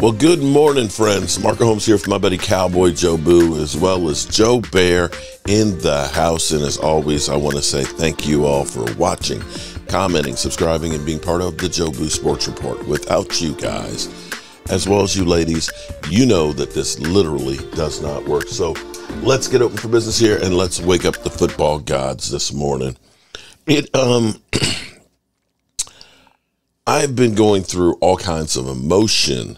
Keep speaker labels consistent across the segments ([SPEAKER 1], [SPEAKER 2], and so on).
[SPEAKER 1] Well, good morning, friends. Marco Holmes here with my buddy Cowboy Joe Boo, as well as Joe Bear in the house. And as always, I want to say thank you all for watching, commenting, subscribing, and being part of the Joe Boo Sports Report. Without you guys, as well as you ladies, you know that this literally does not work. So let's get open for business here and let's wake up the football gods this morning. I've been going through all kinds of emotion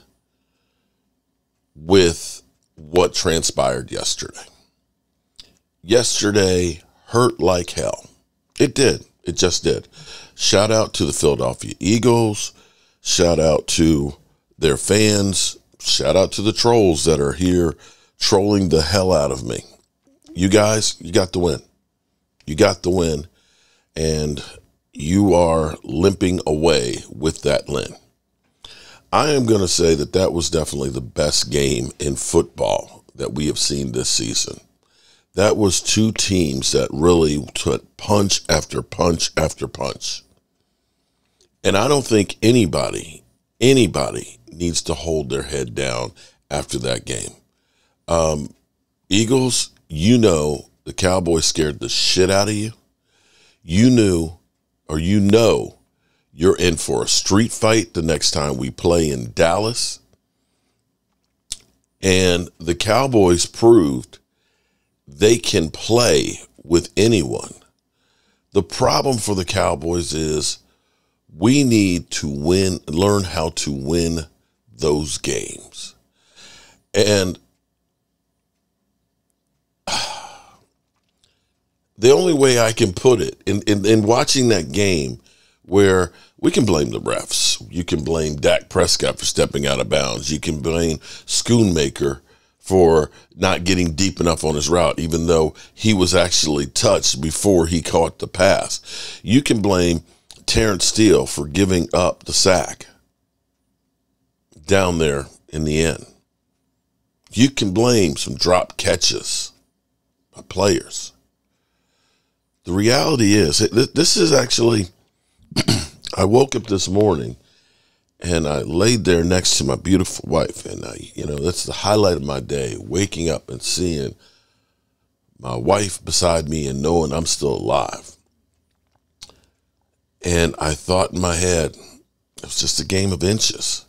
[SPEAKER 1] with what transpired yesterday. Yesterday hurt like hell. It did. It just did. Shout out to the Philadelphia Eagles. Shout out to their fans. Shout out to the trolls that are here trolling the hell out of me. You guys, you got the win. You got the win. And you are limping away with that win. I am going to say that that was definitely the best game in football that we have seen this season. That was two teams that really took punch after punch after punch. And I don't think anybody needs to hold their head down after that game. Eagles, you know the Cowboys scared the shit out of you. You knew, or you know, you're in for a street fight the next time we play in Dallas. And the Cowboys proved they can play with anyone. The problem for the Cowboys is we need to learn how to win those games. And the only way I can put it in watching that game, where we can blame the refs. You can blame Dak Prescott for stepping out of bounds. You can blame Schoonmaker for not getting deep enough on his route, even though he was actually touched before he caught the pass. You can blame Terrence Steele for giving up the sack down there in the end. You can blame some drop catches by players. The reality is, this is actually, I woke up this morning and I laid there next to my beautiful wife. And that's the highlight of my day, waking up and seeing my wife beside me and knowing I'm still alive. And I thought in my head, it was just a game of inches.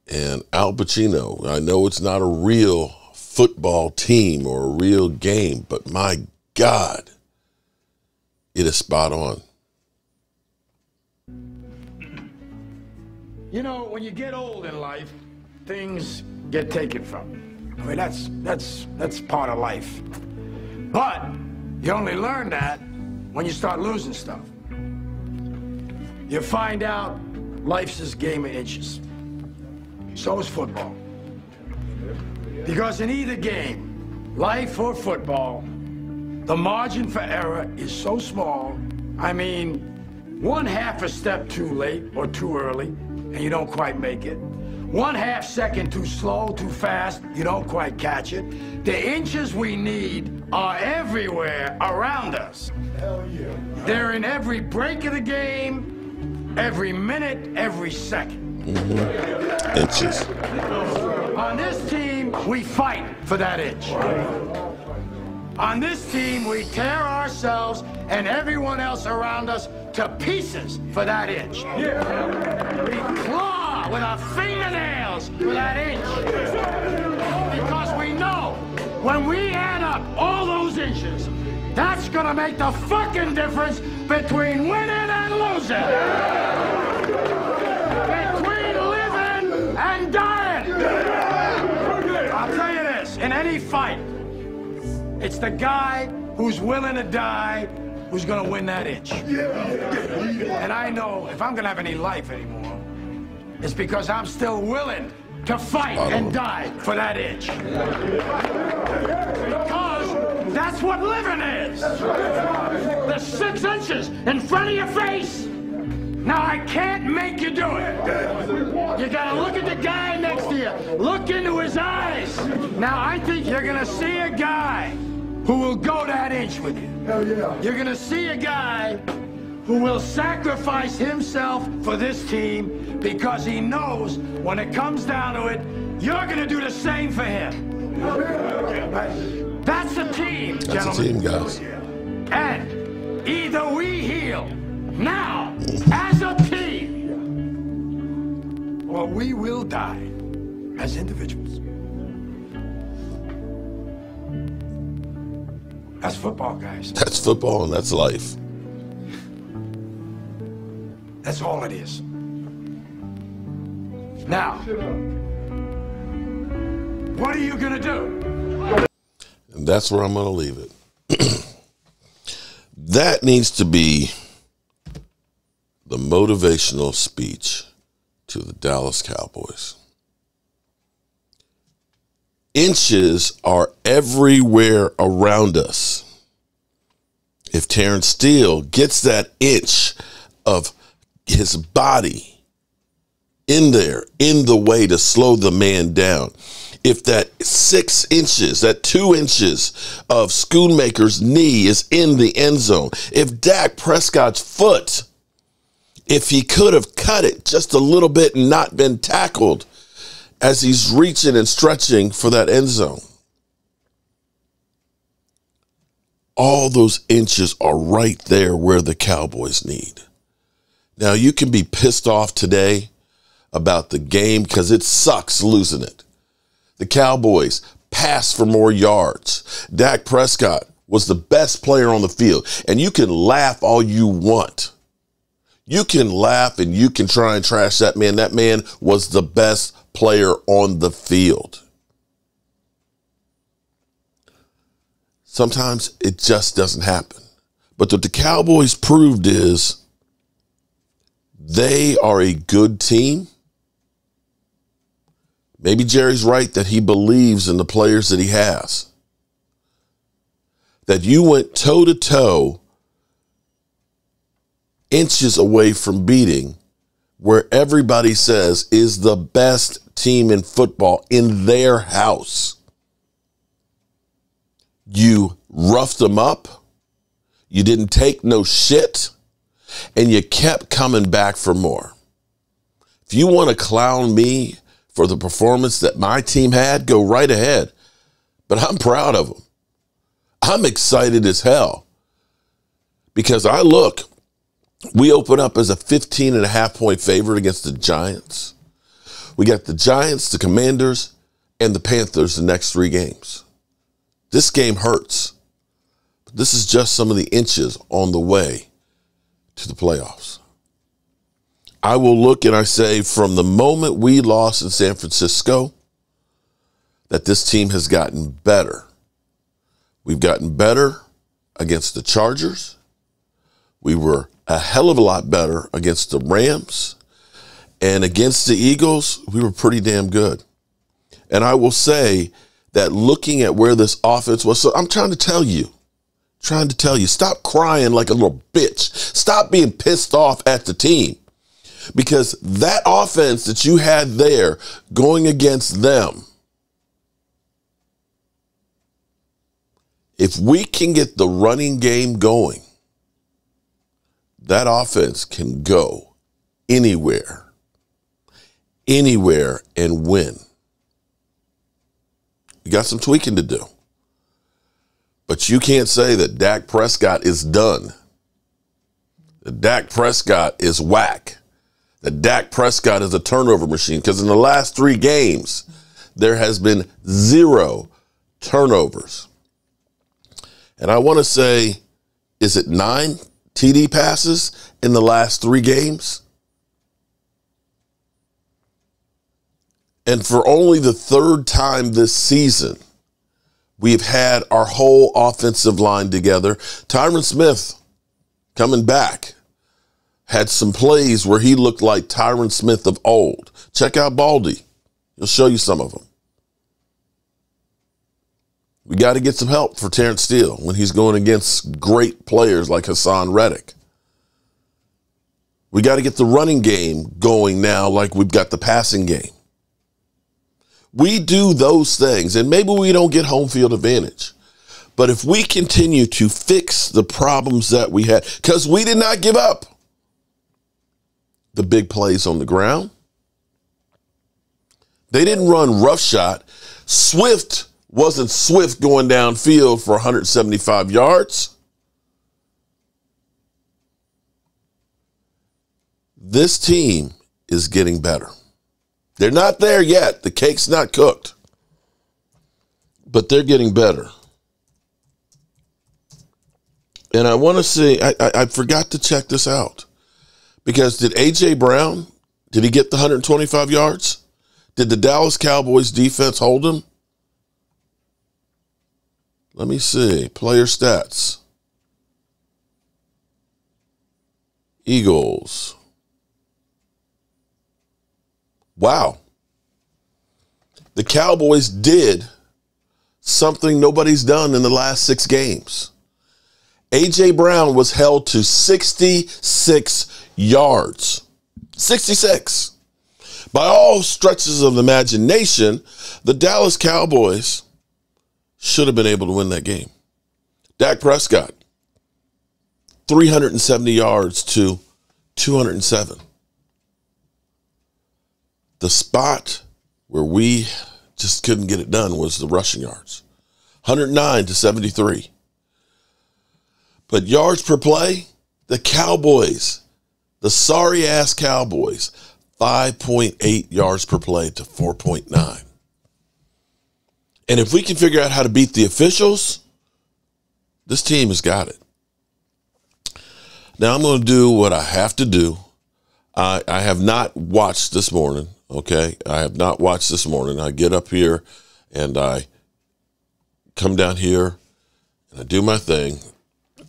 [SPEAKER 1] And Al Pacino, I know it's not a real football team or a real game, but my God, it is spot on.
[SPEAKER 2] You know, when you get old in life, things get taken from you. I mean, that's part of life. But you only learn that when you start losing stuff. You find out life's this game of inches. So is football. Because in either game, life or football, the margin for error is so small. I mean, one half a step too late or too early, and you don't quite make it. 1/2 second too slow, too fast, you don't quite catch it. The inches we need are everywhere around us. Hell yeah. They're in every break of the game, every minute, every second.
[SPEAKER 1] Mm-hmm. Inches.
[SPEAKER 2] On this team, we fight for that inch. On this team, we tear ourselves and everyone else around us to pieces for that inch. Yeah. We claw with our fingernails for that inch. Because we know when we add up all those inches, that's gonna make the fucking difference between winning and losing. Between living and dying. I'll tell you this, in any fight, it's the guy who's willing to die who's going to win that inch. And I know if I'm going to have any life anymore, it's because I'm still willing to fight and die for that inch. Because that's what living is. The 6 inches in front of your face. Now, I can't make you do it. You got to look at the guy next to you. Look into his eyes. Now, I think you're going to see a guy who will go that inch with you. Hell yeah. You're going to see a guy who will sacrifice himself for this team because he knows when it comes down to it, you're going to do the same for him. That's a team, gentlemen.
[SPEAKER 1] That's a team, guys.
[SPEAKER 2] And either we heal now as a team, or we will die as individuals. That's football, guys.
[SPEAKER 1] That's football and that's life.
[SPEAKER 2] That's all it is. Now, what are you gonna do?
[SPEAKER 1] And that's where I'm gonna leave it. That needs to be the motivational speech to the Dallas Cowboys. Inches are everywhere around us. If Terrence Steele gets that inch of his body in there, in the way to slow the man down, if that 6 inches, that 2 inches of Schoonmaker's knee is in the end zone, if Dak Prescott's foot, if he could have cut it just a little bit and not been tackled as he's reaching and stretching for that end zone, all those inches are right there where the Cowboys need. Now, you can be pissed off today about the game because it sucks losing it. The Cowboys passed for more yards. Dak Prescott was the best player on the field. And you can laugh all you want. You can laugh and you can try and trash that man. That man was the best player on the field. Sometimes it just doesn't happen. But what the Cowboys proved is they are a good team. Maybe Jerry's right that he believes in the players that he has. That you went toe-to-toe, inches away from beating where everybody says is the best team in football in their house. You roughed them up. You didn't take no shit. And you kept coming back for more. If you want to clown me for the performance that my team had, go right ahead. But I'm proud of them. I'm excited as hell. Because we open up as a 15.5-point favorite against the Giants. We got the Giants, the Commanders, and the Panthers the next 3 games. This game hurts. But this is just some of the inches on the way to the playoffs. I will look and I say from the moment we lost in San Francisco that this team has gotten better. We've gotten better against the Chargers. We were a hell of a lot better against the Rams. And against the Eagles, we were pretty damn good. And I will say that looking at where this offense was, so I'm trying to tell you, stop crying like a little bitch. Stop being pissed off at the team. Because that offense that you had there going against them, if we can get the running game going, that offense can go anywhere and win. You got some tweaking to do. But you can't say that Dak Prescott is done. That Dak Prescott is whack. That Dak Prescott is a turnover machine. Because in the last 3 games, there has been 0 turnovers. And I want to say, is it 9 TD passes in the last 3 games? And for only the 3rd time this season, we've had our whole offensive line together. Tyron Smith coming back had some plays where he looked like Tyron Smith of old. Check out Baldy. He'll show you some of them. We got to get some help for Terrence Steele when he's going against great players like Hassan Reddick. We got to get the running game going now like we've got the passing game. We do those things, and maybe we don't get home field advantage. But if we continue to fix the problems that we had, because we did not give up the big plays on the ground. They didn't run roughshod. Swift wasn't Swift going downfield for 175 yards. This team is getting better. They're not there yet. The cake's not cooked. But they're getting better. And I want to see, I forgot to check this out. Because did A.J. Brown, did he get the 125 yards? Did the Dallas Cowboys defense hold him? Let me see. Player stats. Eagles. Wow. The Cowboys did something nobody's done in the last 6 games. A.J. Brown was held to 66 yards. 66. By all stretches of imagination, the Dallas Cowboys should have been able to win that game. Dak Prescott, 370 yards to 207. The spot where we just couldn't get it done was the rushing yards. 109 to 73. But yards per play, the Cowboys, the sorry-ass Cowboys, 5.8 yards per play to 4.9. And if we can figure out how to beat the officials, this team has got it. Now I'm going to do what I have to do. I have not watched this morning, okay? I have not watched this morning. I get up here and I come down here and I do my thing.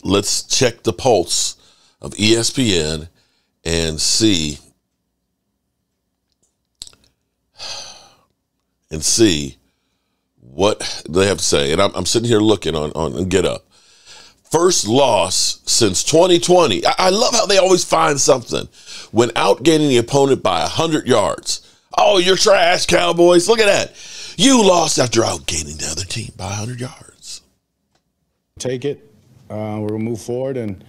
[SPEAKER 1] Let's check the pulse of ESPN and see what they have to say. And I'm sitting here looking on Get Up. First loss since 2020. I love how they always find something when outgaining the opponent by 100 yards. Oh, you're trash, Cowboys. Look at that. You lost after outgaining the other team by 100 yards.
[SPEAKER 3] Take it. We're gonna move forward and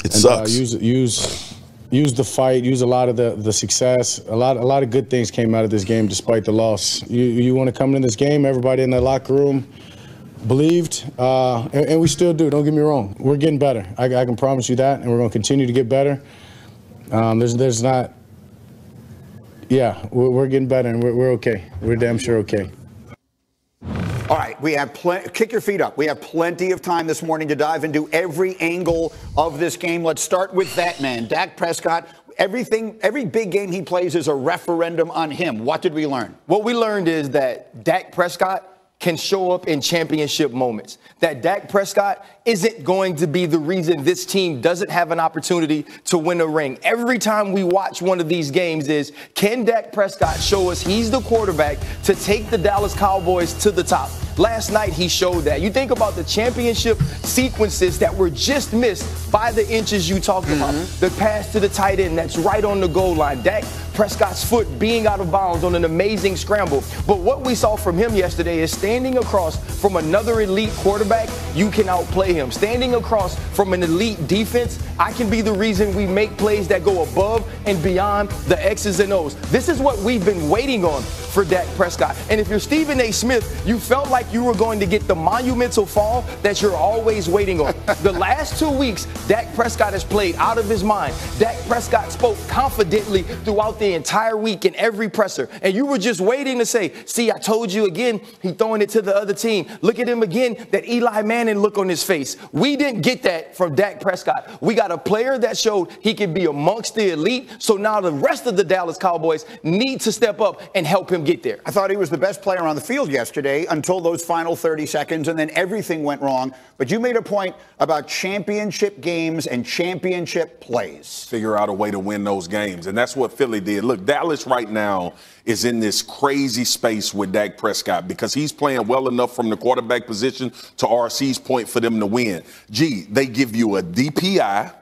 [SPEAKER 1] sucks.
[SPEAKER 3] Use the fight. Use a lot of the success. A lot of good things came out of this game despite the loss. You want to come in this game. Everybody in the locker room believed, and we still do. Don't get me wrong. We're getting better. I can promise you that, and we're gonna continue to get better. There's not. Yeah, we're getting better, and we're okay. We're damn sure okay.
[SPEAKER 4] All right, we have kick your feet up. We have plenty of time this morning to dive into every angle of this game. Let's start with that man, Dak Prescott. Every big game he plays is a referendum on him. What did we learn?
[SPEAKER 5] What we learned is that Dak Prescott can show up in championship moments. That Dak Prescott isn't going to be the reason this team doesn't have an opportunity to win a ring. Every time we watch one of these games is, can Dak Prescott show us he's the quarterback to take the Dallas Cowboys to the top? Last night, he showed that. You think about the championship sequences that were just missed by the inches you talked about. The pass to the tight end that's right on the goal line. Dak Prescott's foot being out of bounds on an amazing scramble. But what we saw from him yesterday is standing across from another elite quarterback, you can outplay him. Standing across from an elite defense, I can be the reason we make plays that go above and beyond the X's and O's. This is what we've been waiting on for Dak Prescott. And if you're Stephen A. Smith, you felt like you were going to get the monumental fall that you're always waiting on. The last 2 weeks, Dak Prescott has played out of his mind. Dak Prescott spoke confidently throughout the entire week in every presser. And you were just waiting to say, see, I told you again, he throwing it to the other team. Look at him again, that Eli Manning look on his face. We didn't get that from Dak Prescott. We got a player that showed he could be amongst the elite. So now the rest of the Dallas Cowboys need to step up and help him get there.
[SPEAKER 4] I thought he was the best player on the field yesterday until those final 30 seconds, and then everything went wrong. But you made a point about championship games and championship plays.
[SPEAKER 6] Figure out a way to win those games, and that's what Philly did. Look, Dallas right now is in this crazy space with Dak Prescott because he's playing well enough from the quarterback position to RC's point for them to win. Gee, they give you a DPI.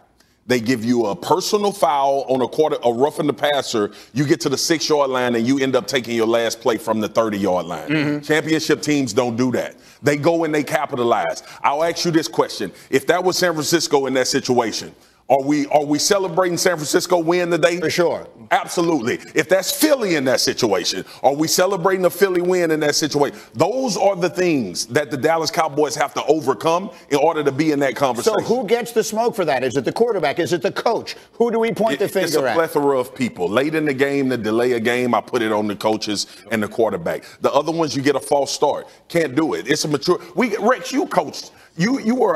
[SPEAKER 6] They give you a personal foul on a roughing the passer. You get to the 6-yard line and you end up taking your last play from the 30-yard line. Championship teams don't do that. They go and they capitalize. I'll ask you this question. If that was San Francisco in that situation, are we celebrating San Francisco win today?
[SPEAKER 4] For sure.
[SPEAKER 6] Absolutely. If that's Philly in that situation, are we celebrating a Philly win in that situation? Those are the things that the Dallas Cowboys have to overcome in order to be in that conversation.
[SPEAKER 4] So who gets the smoke for that? Is it the quarterback? Is it the coach? Who do we point the finger at?
[SPEAKER 6] It's a plethora of people. Late in the game, to delay a game, I put it on the coaches and the quarterback. The other ones, you get a false start. Can't do it. It's a mature. Rex, you coached. You were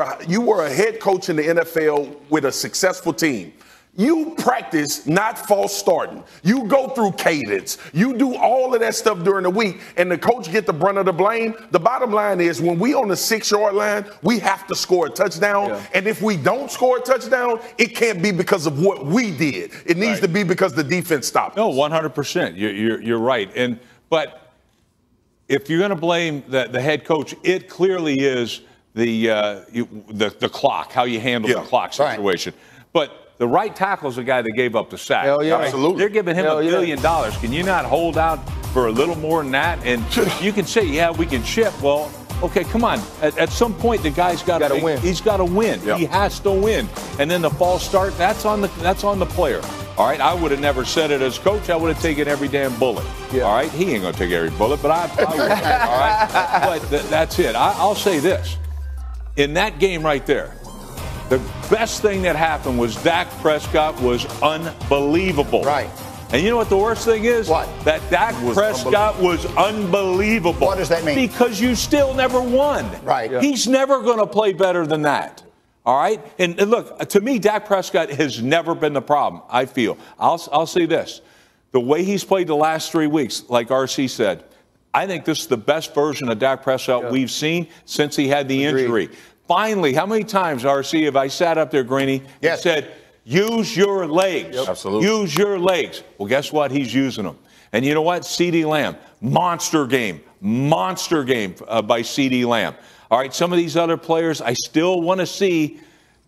[SPEAKER 6] a head coach in the NFL with a successful team. You practice not false starting. You go through cadence. You do all of that stuff during the week, and the coach get the brunt of the blame. The bottom line is when we on the 6-yard line, we have to score a touchdown. Yeah. And if we don't score a touchdown, it can't be because of what we did. It needs to be because the defense stopped.
[SPEAKER 7] No, 100%. You're right. But if you're going to blame the head coach, it clearly is the clock, how you handle the clock situation. Right. But the right tackle is the guy that gave up the sack.
[SPEAKER 4] Hell yeah.
[SPEAKER 6] Absolutely.
[SPEAKER 7] They're giving him $1 billion. Can you not hold out for a little more than that? And you can say, yeah, we can chip. Well, okay, come on. At some point, the guy's got to win. He's got to win. Yep. He has to win. And then the false start, that's on the player. All right, I would have never said it as coach. I would have taken every damn bullet. Yeah. All right, he ain't going to take every bullet, but I would. All right, but that's it. I'll say this. In that game right there, the best thing that happened was Dak Prescott was unbelievable.
[SPEAKER 4] Right.
[SPEAKER 7] And you know what the worst thing is?
[SPEAKER 4] What?
[SPEAKER 7] That Dak Prescott was unbelievable.
[SPEAKER 4] What does that mean?
[SPEAKER 7] Because you still never won.
[SPEAKER 4] Right. Yeah.
[SPEAKER 7] He's never going to play better than that. All right? And look, to me, Dak Prescott has never been the problem, I feel. I'll say this. The way he's played the last 3 weeks, like RC said, I think this is the best version of Dak Prescott we've seen since he had the injury. Finally, how many times, RC, have I sat up there, Greeny, and said, use your legs.
[SPEAKER 6] Yep. Absolutely.
[SPEAKER 7] Use your legs. Well, guess what? He's using them. And you know what? CeeDee Lamb, monster game by CeeDee Lamb. All right, some of these other players, I still want to see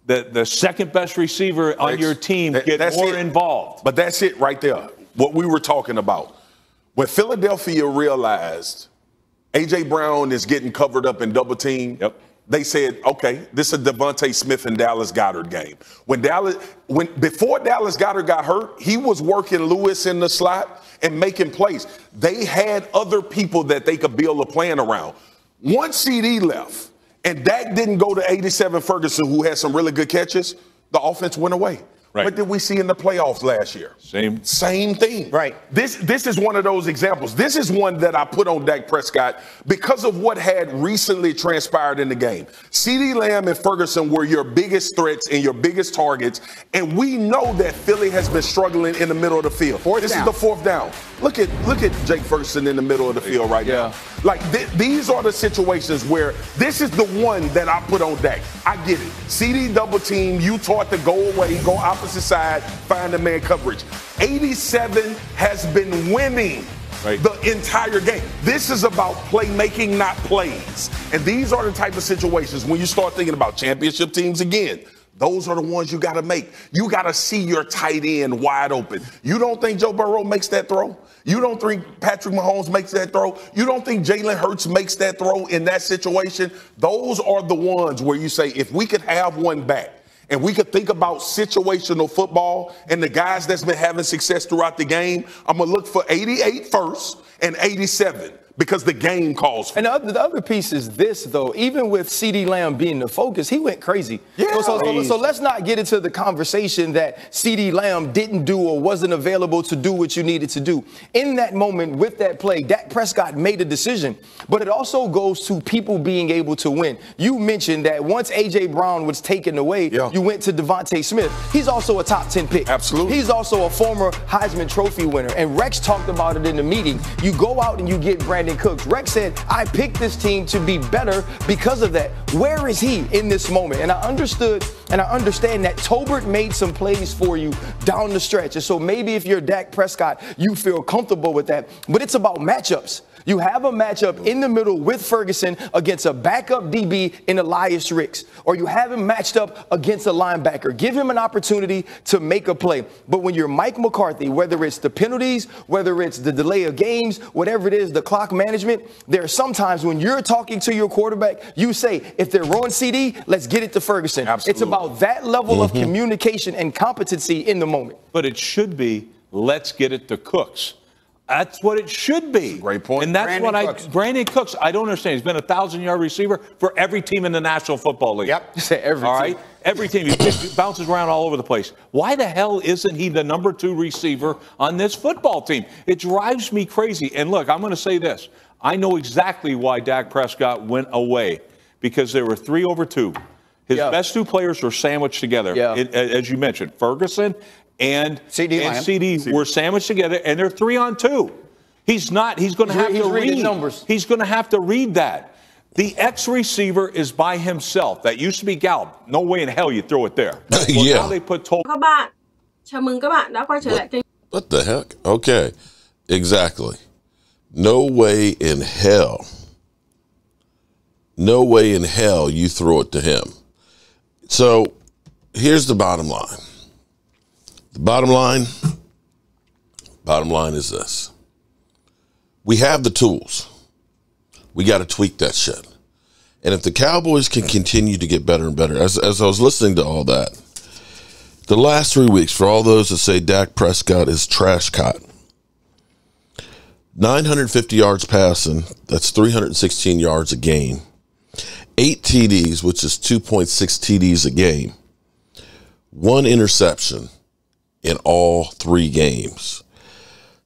[SPEAKER 7] the second best receiver on your team get more involved.
[SPEAKER 6] But that's it right there, what we were talking about. When Philadelphia realized A.J. Brown is getting covered up and double teamed, they said, okay, this is a Devontae Smith and Dallas Goedert game. Before Dallas Goedert got hurt, he was working Lewis in the slot and making plays. They had other people that they could build a plan around. Once CD left and Dak didn't go to 87 Ferguson, who had some really good catches, the offense went away. Right. What did we see in the playoffs last year? Same thing.
[SPEAKER 4] Right.
[SPEAKER 6] This is one of those examples. This is one that I put on Dak Prescott because of what had recently transpired in the game. CeeDee Lamb and Ferguson were your biggest threats and your biggest targets, and we know that Philly has been struggling in the middle of the field. This is the fourth down. Look at Jake Ferguson in the middle of the field right now. Like these are the situations where this is the one that I put on Dak. I get it. CD double team, you taught to go away, go opposite side, find the man coverage. 87 has been winning the entire game. This is about playmaking, not plays. And these are the type of situations when you start thinking about championship teams again. Those are the ones you got to make. You got to see your tight end wide open. You don't think Joe Burrow makes that throw? You don't think Patrick Mahomes makes that throw? You don't think Jalen Hurts makes that throw in that situation? Those are the ones where you say, if we could have one back and we could think about situational football and the guys that's been having success throughout the game, I'm going to look for 88 first and 87. Because the game calls for it.
[SPEAKER 5] And the other piece is this, though. Even with CeeDee Lamb being the focus, he went crazy. Yeah. So let's not get into the conversation that CeeDee Lamb didn't do or wasn't available to do what you needed to do. In that moment, with that play, Dak Prescott made a decision. But it also goes to people being able to win. You mentioned that once A.J. Brown was taken away, you went to Devontae Smith. He's also a top 10 pick.
[SPEAKER 6] Absolutely.
[SPEAKER 5] He's also a former Heisman Trophy winner. And Rex talked about it in the meeting. You go out and you get Brandon Cooks. Rex said, I picked this team to be better because of that. Where is he in this moment? And I understood And I understand that Tolbert made some plays for you down the stretch. And so maybe if you're Dak Prescott, you feel comfortable with that. But it's about matchups. You have a matchup in the middle with Ferguson against a backup DB in Elias Ricks, or you have him matched up against a linebacker. Give him an opportunity to make a play. But when you're Mike McCarthy, whether it's the penalties, whether it's the delay of games, whatever it is, the clock management, there are sometimes when you're talking to your quarterback, you say, if they're rolling CD, let's get it to Ferguson.
[SPEAKER 6] Absolutely.
[SPEAKER 5] It's about that level of communication and competency in the moment.
[SPEAKER 7] But it should be, let's get it to Cooks. That's what it should be.
[SPEAKER 6] Great point.
[SPEAKER 7] And that's Brandon Cooks, I don't understand. He's been a 1,000-yard receiver for every team in the National Football League.
[SPEAKER 5] Yep. Every
[SPEAKER 7] all
[SPEAKER 5] team.
[SPEAKER 7] Right? Every team. He bounces around all over the place. Why the hell isn't he the number 2 receiver on this football team? It drives me crazy. And look, I'm going to say this. I know exactly why Dak Prescott went away, because there were 3 over 2. His best 2 players were sandwiched together, as you mentioned, Ferguson and CD were sandwiched together, and they're 3-on-2. He's going to have to read numbers. He's going to have to read that. The X receiver is by himself. That used to be Gallup. No way in hell you throw it there. Well, now they put
[SPEAKER 8] Các bạn, chào mừng các bạn đã quay trở lại kênh.
[SPEAKER 1] What the heck? Okay, exactly. No way in hell. No way in hell you throw it to him. So here's the bottom line. The bottom line is this. We have the tools. We got to tweak that shit. And if the Cowboys can continue to get better and better, as I was listening to all that, the last 3 weeks, for all those that say Dak Prescott is trash caught, 950 yards passing, that's 316 yards a game. 8 TDs, which is 2.6 TDs a game. 1 interception in all 3 games.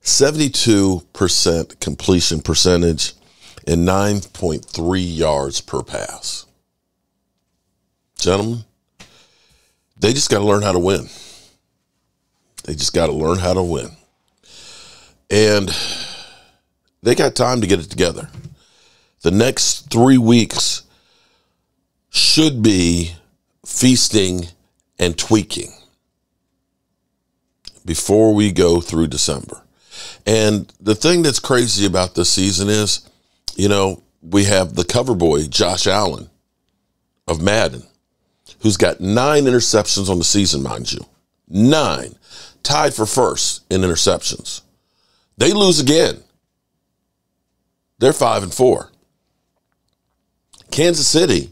[SPEAKER 1] 72% completion percentage and 9.3 yards per pass. Gentlemen, they just got to learn how to win. They just got to learn how to win. And they got time to get it together. The next 3 weeks should be feasting and tweaking before we go through December. And the thing that's crazy about this season is, we have the cover boy, Josh Allen of Madden, who's got 9 interceptions on the season, mind you. 9. Tied for first in interceptions. They lose again. They're 5-4. Kansas City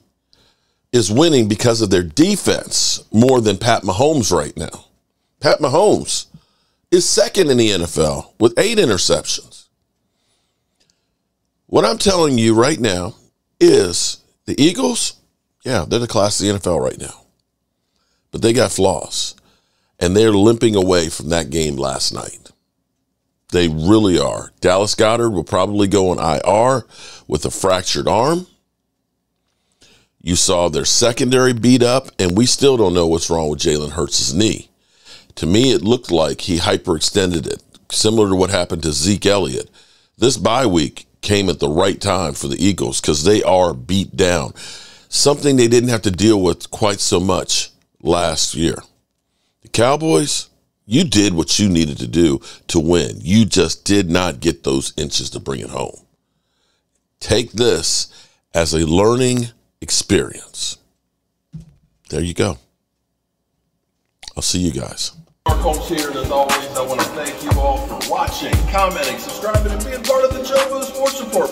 [SPEAKER 1] is winning because of their defense more than Pat Mahomes right now. Pat Mahomes is second in the NFL with 8 interceptions. What I'm telling you right now is the Eagles, they're the class of the NFL right now. But they got flaws. And they're limping away from that game last night. They really are. Dallas Goedert will probably go on IR with a fractured arm. You saw their secondary beat up, and we still don't know what's wrong with Jalen Hurts' knee. To me, it looked like he hyperextended it, similar to what happened to Zeke Elliott. This bye week came at the right time for the Eagles because they are beat down, something they didn't have to deal with quite so much last year. The Cowboys, you did what you needed to do to win. You just did not get those inches to bring it home. Take this as a learning experience. There you go. I'll see you guys.
[SPEAKER 9] Coach here, and as always, I want to thank you all for watching, commenting, subscribing, and being part of the Joe Sports Report.